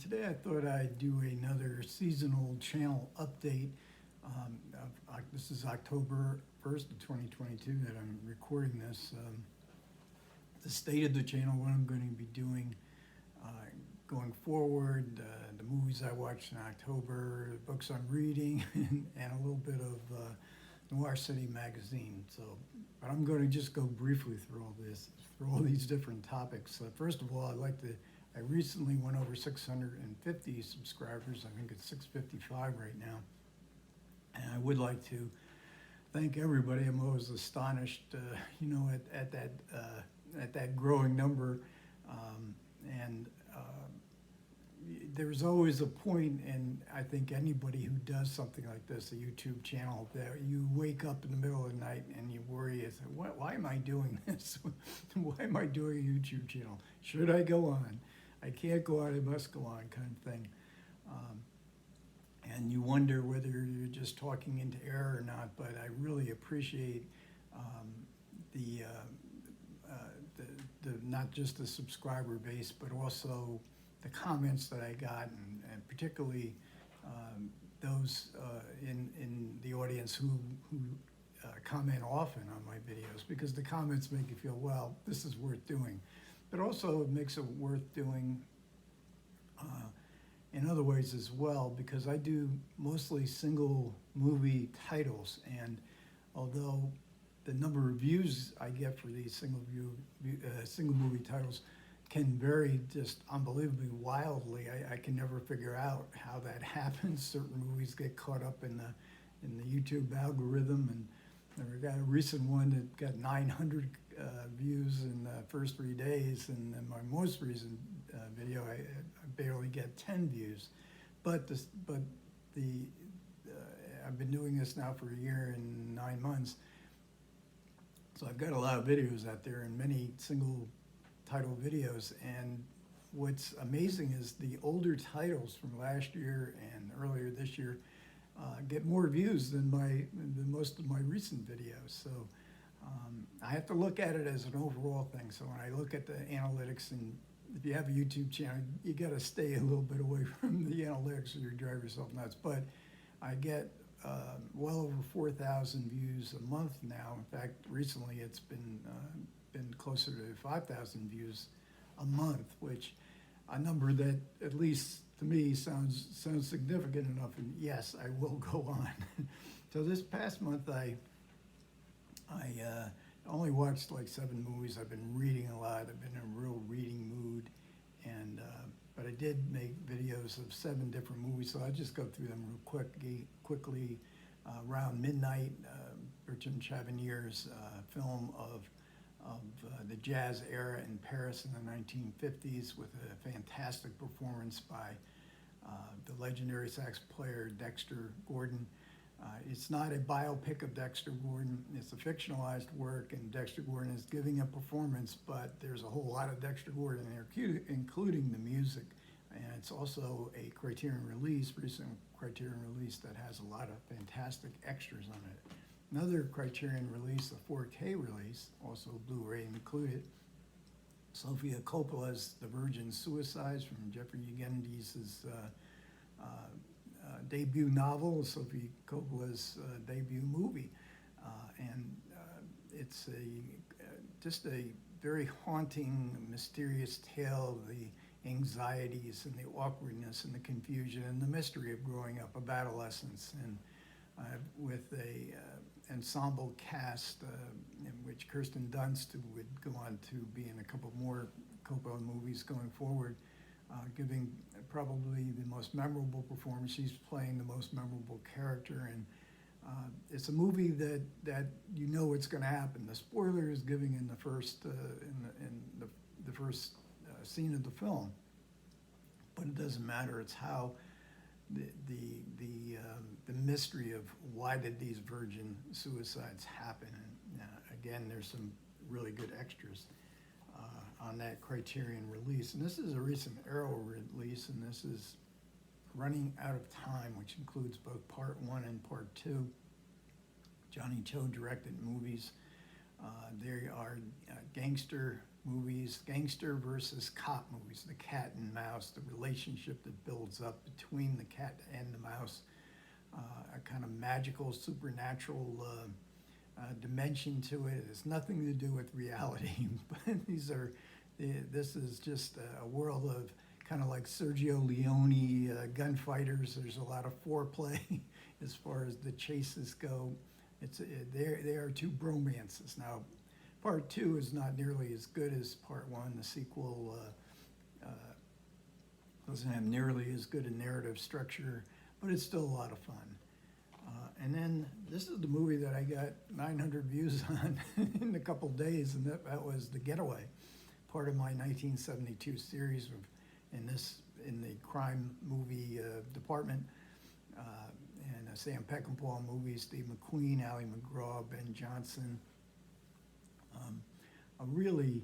Today I thought I'd do another seasonal channel update. This is October 1st of 2022 that I'm recording this. The state of the channel, what I'm going to be doing going forward, the movies I watched in October, the books I'm reading, and a little bit of Noir City magazine. But I'm going to just go briefly through all these different topics. First of all, I recently went over 650 subscribers. I think it's 655 right now. And I would like to thank everybody. I'm always astonished, at that growing number. There's always a point, and I think anybody who does something like this, a YouTube channel, that you wake up in the middle of the night and you worry, why am I doing this? Why am I doing a YouTube channel? Should I go on? I can't go on, I must go on, kind of thing. And you wonder whether you're just talking into air or not, but I really appreciate the not just the subscriber base, but also the comments that I got, and particularly those in the audience who comment often on my videos, because the comments make you feel, well, this is worth doing. But also it makes it worth doing in other ways as well, because I do mostly single movie titles, and although the number of views I get for these single movie titles can vary just unbelievably wildly, I can never figure out how that happens. Certain movies get caught up in the YouTube algorithm, and we got a recent one that got 900 views in the first 3 days, and then my most recent video I barely get 10 views. But I've been doing this now for a year and 9 months, so I've got a lot of videos out there, and many single title videos. And what's amazing is the older titles from last year and earlier this year get more views than most of my recent videos. So I have to look at it as an overall thing. So when I look at the analytics, and if you have a YouTube channel, you got to stay a little bit away from the analytics or you drive yourself nuts. But I get well over 4,000 views a month now. In fact, recently it's been closer to 5,000 views a month, which a number that, at least to me, sounds significant enough. And yes, I will go on. So this past month, I only watched like 7 movies. I've been reading a lot. I've been in a real reading mood, and but I did make videos of 7 different movies. So I'll just go through them real quickly. Around midnight, Bertrand Chavanier's film of the jazz era in Paris in the 1950s, with a fantastic performance by the legendary sax player Dexter Gordon. It's not a biopic of Dexter Gordon, it's a fictionalized work, and Dexter Gordon is giving a performance, but there's a whole lot of Dexter Gordon in there, including the music. And it's also a Criterion release, recent Criterion release, that has a lot of fantastic extras on it. Another Criterion release, a 4K release, also Blu-ray included, Sofia Coppola's The Virgin Suicides, from Jeffrey Eugenides's debut novel, Sofia Coppola's debut movie. It's just a very haunting, mysterious tale of the anxieties and the awkwardness and the confusion and the mystery of growing up, of adolescence, and with a ensemble cast in which Kirsten Dunst would go on to be in a couple more Coppola movies going forward, giving probably the most memorable performance. She's playing the most memorable character, and it's a movie that you know what's going to happen. The spoiler is giving in the first the first scene of the film, but it doesn't matter. It's how the mystery of why did these virgin suicides happen. And again, there's some really good extras on that Criterion release. And this is a recent Arrow release, and this is Running Out of Time, which includes both Part 1 and Part 2. Johnny Cho directed movies. They are gangster movies, gangster versus cop movies, the cat and mouse, the relationship that builds up between the cat and the mouse, a kind of magical, supernatural dimension to it. It has nothing to do with reality, but this is just a world of kind of like Sergio Leone gunfighters. There's a lot of foreplay as far as the chases go. They are two bromances. Now, part 2 is not nearly as good as part 1. The sequel doesn't have nearly as good a narrative structure, but it's still a lot of fun. And then this is the movie that I got 900 views on in a couple days, and that was The Getaway, part of my 1972 series in the crime movie department. And Sam Peckinpah movies, Steve McQueen, Ally McGraw, Ben Johnson. A really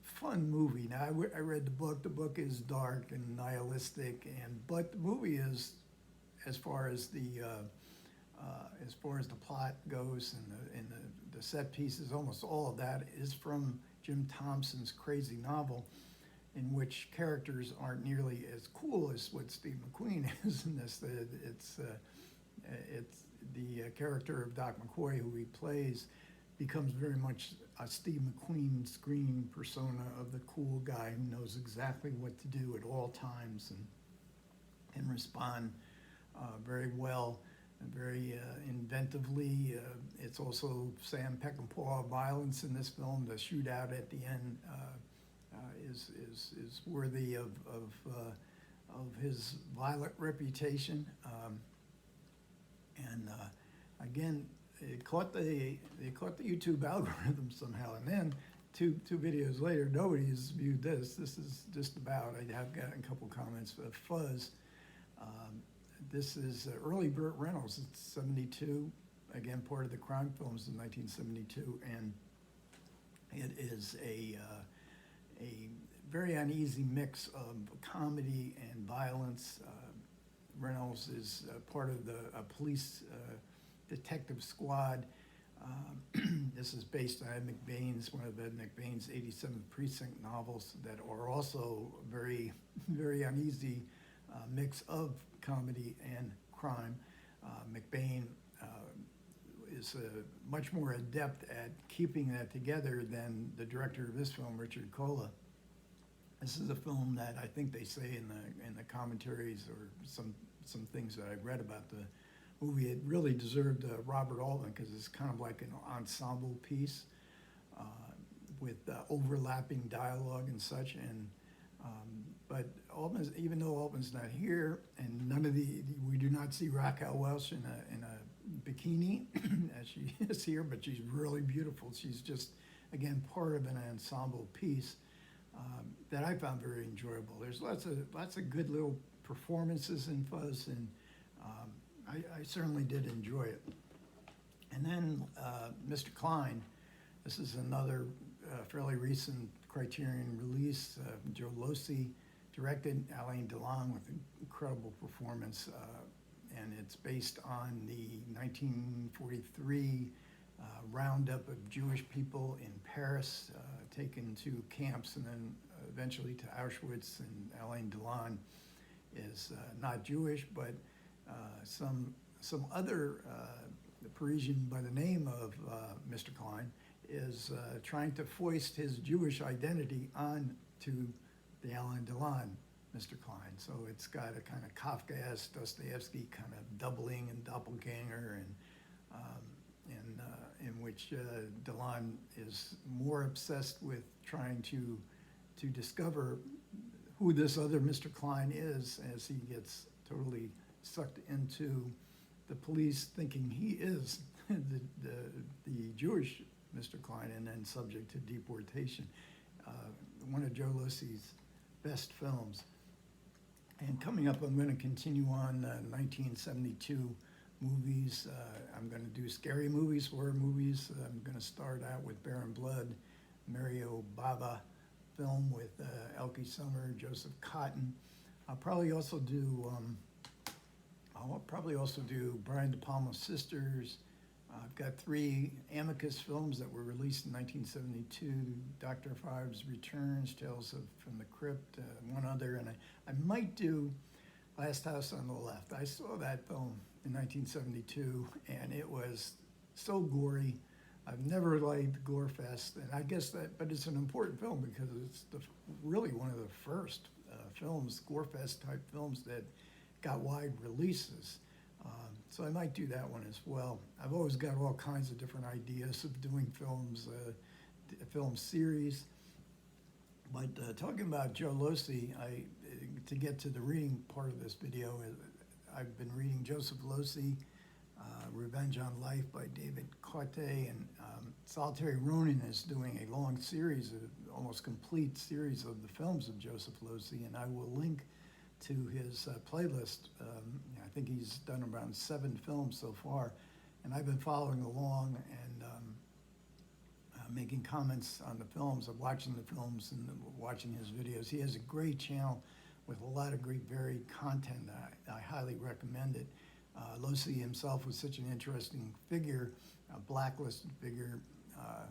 fun movie. Now, I read the book. The book is dark and nihilistic, but the movie is, as far as the plot goes and the set pieces, almost all of that is from Jim Thompson's crazy novel, in which characters aren't nearly as cool as what Steve McQueen is in this. It's the character of Doc McCoy, who he plays, becomes very much a Steve McQueen screen persona of the cool guy who knows exactly what to do at all times and can respond very well and very inventively. It's also Sam Peckinpah violence in this film. The shootout at the end is worthy of his violent reputation. Again, it caught the YouTube algorithm somehow, and then two videos later, nobody has viewed this. This is just about, I have gotten a couple comments, but Fuzz. This is early Burt Reynolds. It's 72, again, part of the crime films in 1972, and it is a very uneasy mix of comedy and violence. Reynolds is part of a police detective squad. This is based on Ed McBain's, one of Ed McBain's 87th Precinct novels that are also very, very uneasy mix of comedy and crime. McBain is much more adept at keeping that together than the director of this film, Richard Cola. This is a film that I think they say in the commentaries or some things that I've read about the movie, it really deserved Robert Altman, because it's kind of like an ensemble piece with overlapping dialogue and such. But Altman's, even though Altman's not here, and we do not see Raquel Welch in a bikini as she is here, but she's really beautiful. She's just, again, part of an ensemble piece that I found very enjoyable. There's lots of good little performances in Fuzz, and I certainly did enjoy it. And then Mr. Klein, this is another fairly recent Criterion release. Joe Losey directed, Alain Delon with an incredible performance, and it's based on the 1943 roundup of Jewish people in Paris, taken to camps and then eventually to Auschwitz. And Alain Delon is not Jewish, but some other Parisian by the name of Mr. Klein is trying to foist his Jewish identity on to the Alain Delon Mr. Klein. So it's got a kind of Kafkaesque, Dostoevsky kind of doubling and doppelganger, and in which Delon is more obsessed with trying to discover who this other Mr. Klein is, as he gets totally sucked into the police thinking he is the Jewish Mr. Klein, and then subject to deportation. One of Joe Losey's best films. And coming up, I'm going to continue on 1972 movies. I'm going to do scary movies, horror movies. I'm going to start out with Bear and Blood, Mario Bava film with Elke Sommer, Joseph Cotton. I'll probably also do Brian De Palma's Sisters, I've got 3 Amicus films that were released in 1972, Dr. Five's Returns, Tales from the Crypt, one other, and I might do Last House on the Left. I saw that film in 1972, and it was so gory. I've never liked gore fest, and I guess that, but it's an important film because it's really one of the first films, gore fest type films that got wide releases. So I might do that one as well. I've always got all kinds of different ideas of doing films, film series. But talking about Joe Losey, to get to the reading part of this video, I've been reading Joseph Losey, Revenge on Life by David Cote, and Solitary Ronin is doing a long series, almost complete series of the films of Joseph Losey, and I will link to his playlist. I think he's done around 7 films so far, and I've been following along and making comments on the films, of watching the films and watching his videos. He has a great channel with a lot of great varied content. I highly recommend it. Losey himself was such an interesting figure, a blacklisted figure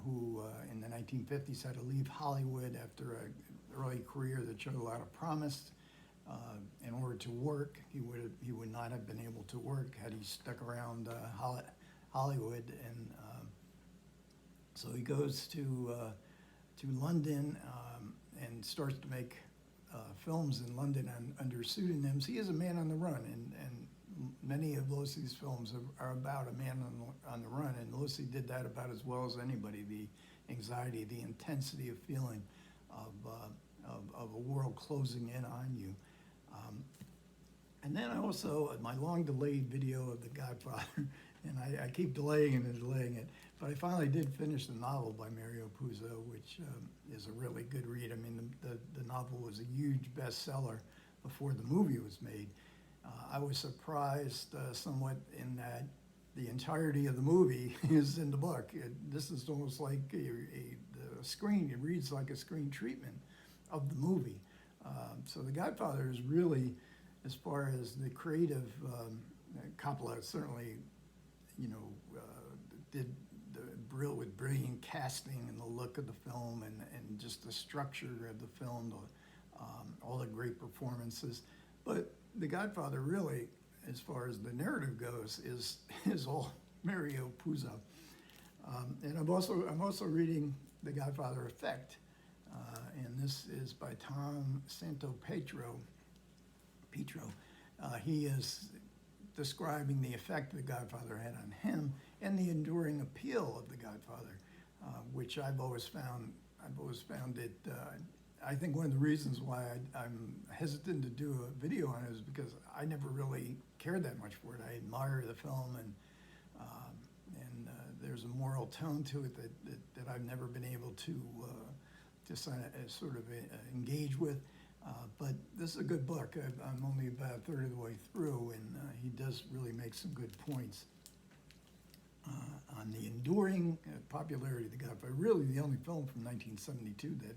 who in the 1950s had to leave Hollywood after an early career that showed a lot of promise. In order to work, he would not have been able to work had he stuck around Hollywood, and so he goes to London and starts to make films in London under pseudonyms. He is a man on the run, and many of Losey's films are about a man on the run, and Losey did that about as well as anybody. The anxiety, the intensity of feeling of a world closing in on you. And then I also, my long delayed video of The Godfather, and I keep delaying it and delaying it, but I finally did finish the novel by Mario Puzo, which is a really good read. I mean, the novel was a huge bestseller before the movie was made. I was surprised somewhat in that the entirety of the movie is in the book. This is almost like the screen, it reads like a screen treatment of the movie. So The Godfather is really, as far as the creative, Coppola certainly, did with brilliant casting and the look of the film and just the structure of the film, all the great performances. But The Godfather really, as far as the narrative goes, is all Mario Puzo. And I'm also reading The Godfather Effect, and this is by Tom Santopietro. He is describing the effect The Godfather had on him and the enduring appeal of The Godfather, which I've always found it. I think one of the reasons why I'm hesitant to do a video on it is because I never really cared that much for it. I admire the film, and there's a moral tone to it that I've never been able to sort of engage with. But this is a good book. I'm only about a third of the way through, and he does really make some good points on the enduring popularity of The Godfather. Really the only film from 1972 that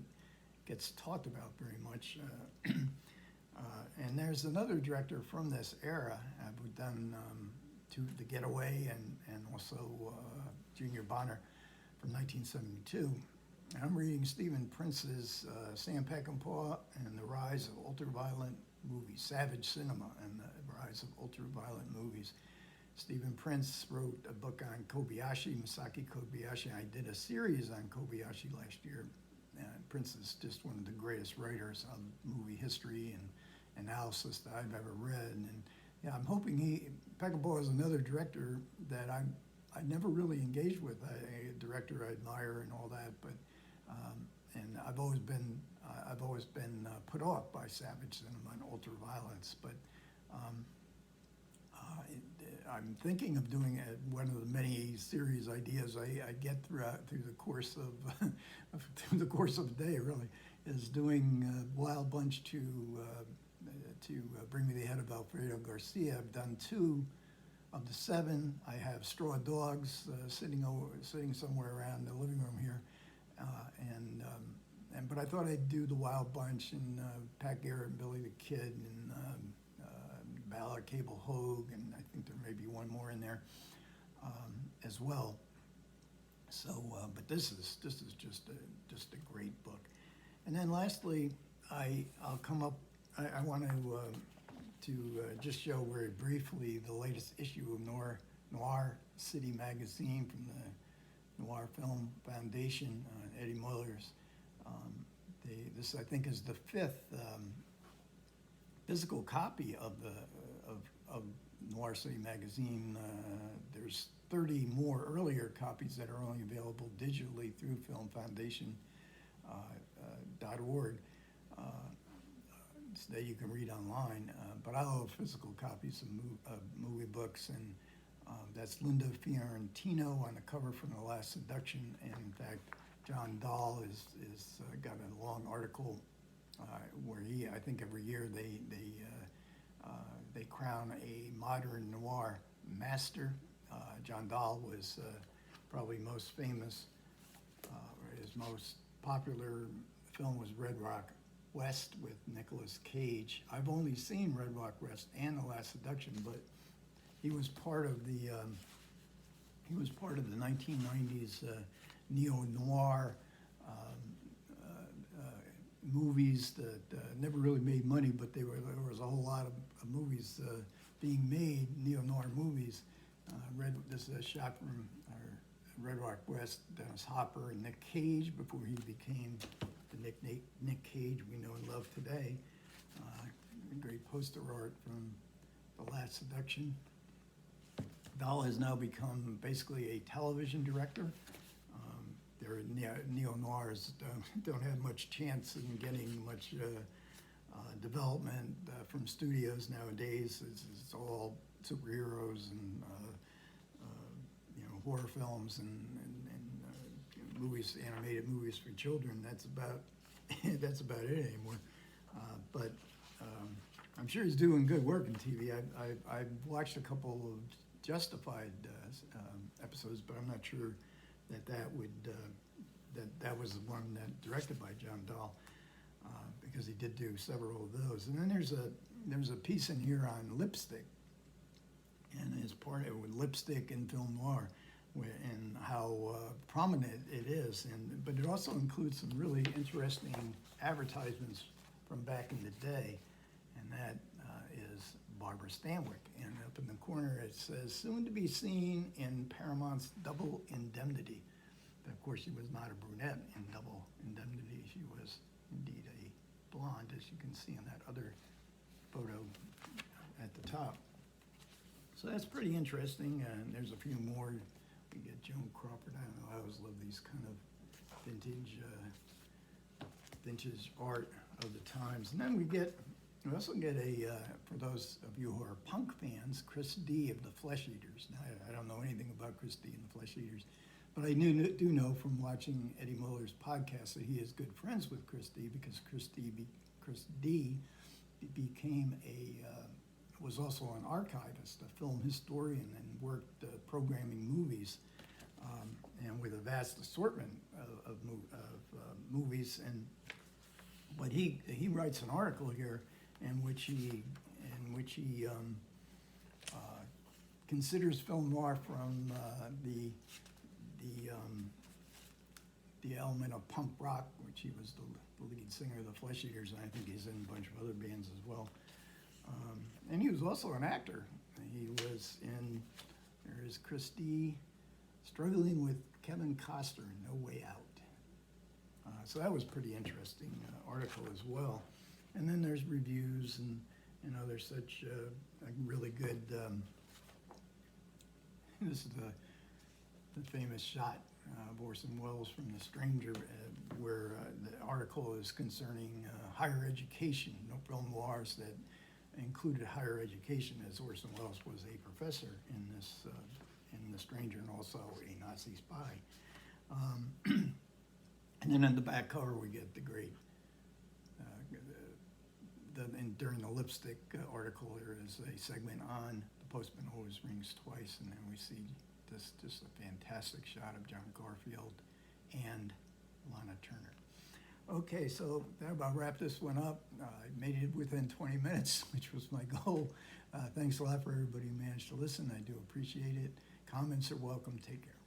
gets talked about very much. And there's another director from this era. I've done The Getaway and also Junior Bonner from 1972. I'm reading Stephen Prince's Sam Peckinpah and the Rise of Ultraviolet Movies, Savage Cinema and the Rise of Ultraviolet Movies. Stephen Prince wrote a book on Kobayashi, Masaki Kobayashi. I did a series on Kobayashi last year. Prince is just one of the greatest writers of movie history and analysis that I've ever read. And yeah, I'm hoping Peckinpah is another director that I never really engaged with, a director I admire and all that, but and I've always been put off by savage cinema and ultraviolence. But I'm thinking of doing one of the many series ideas I get through the course of through the course of the day. Really, is doing Wild Bunch to Bring Me the Head of Alfredo Garcia. I've done 2 of the 7. I have Straw Dogs sitting somewhere around the living room here, but I thought I'd do the Wild Bunch and Pat Garrett and Billy the Kid and Ballard Cable Hogue, and I think there may be one more in there. as well. So, but this is just a great book. And then lastly, I'll come up. I want to just show very briefly the latest issue of Noir City magazine from the Noir Film Foundation, Eddie Muller's. This I think is the fifth physical copy of Noir City magazine. There's 30 more earlier copies that are only available digitally through filmfoundation.org. That you can read online, but I love physical copies of movie books, and that's Linda Fiorentino on the cover from The Last Seduction, and in fact, John Dahl is got a long article where I think every year they crown a modern noir master. John Dahl was probably most famous, his most popular film was Red Rock West with Nicolas Cage. I've only seen Red Rock West and The Last Seduction, but he was part of the 1990s neo-noir movies that never really made money, but there was a whole lot of movies being made, neo-noir movies. This is a shot from Red Rock West, Dennis Hopper and Nick Cage before he became the Nick Cage we know and love today. Great poster art from The Last Seduction. Dahl has now become basically a television director. Their neo-noirs don't have much chance in getting much development from studios nowadays. It's all superheroes and horror films and movies, animated movies for children. That's about it anymore. But I'm sure he's doing good work in TV. I've watched a couple of Justified episodes, but I'm not sure that was the one that directed by John Dahl, because he did do several of those. And then there's a piece in here on lipstick, and it's part of with lipstick in film noir, and how prominent it is. But it also includes some really interesting advertisements from back in the day, and that is Barbara Stanwyck. And up in the corner it says, soon to be seen in Paramount's Double Indemnity. But of course, she was not a brunette in Double Indemnity. She was indeed a blonde, as you can see in that other photo at the top. So that's pretty interesting. And there's a few more. We get Joan Crawford. I don't know. I always love these kind of vintage art of the times. And then we also get for those of you who are punk fans, Chris D of the Flesh Eaters. Now, I don't know anything about Chris D and the Flesh Eaters, but I do know from watching Eddie Muller's podcast that he is good friends with Chris D, because Chris D became was also an archivist, a film historian, and worked programming movies, and with a vast assortment of movies. But he writes an article here in which he considers film noir from the element of punk rock, which he was the lead singer of the Flesh Eaters, and I think he's in a bunch of other bands as well. And he was also an actor. He was in, there is Christie struggling with Kevin Costner in No Way Out. So that was pretty interesting article as well. And then there's reviews and other such really good, this is the famous shot of Orson Welles from The Stranger, where the article is concerning higher education, film noirs that included higher education, as Orson Welles was a professor in The Stranger and also a Nazi spy. And then on the back cover we get the great, during the lipstick article there is a segment on The Postman Always Rings Twice, and then we see just a fantastic shot of John Garfield and Lana Turner. Okay, so that about wrapped this one up. I made it within 20 minutes, which was my goal. Thanks a lot for everybody who managed to listen. I do appreciate it. Comments are welcome. Take care.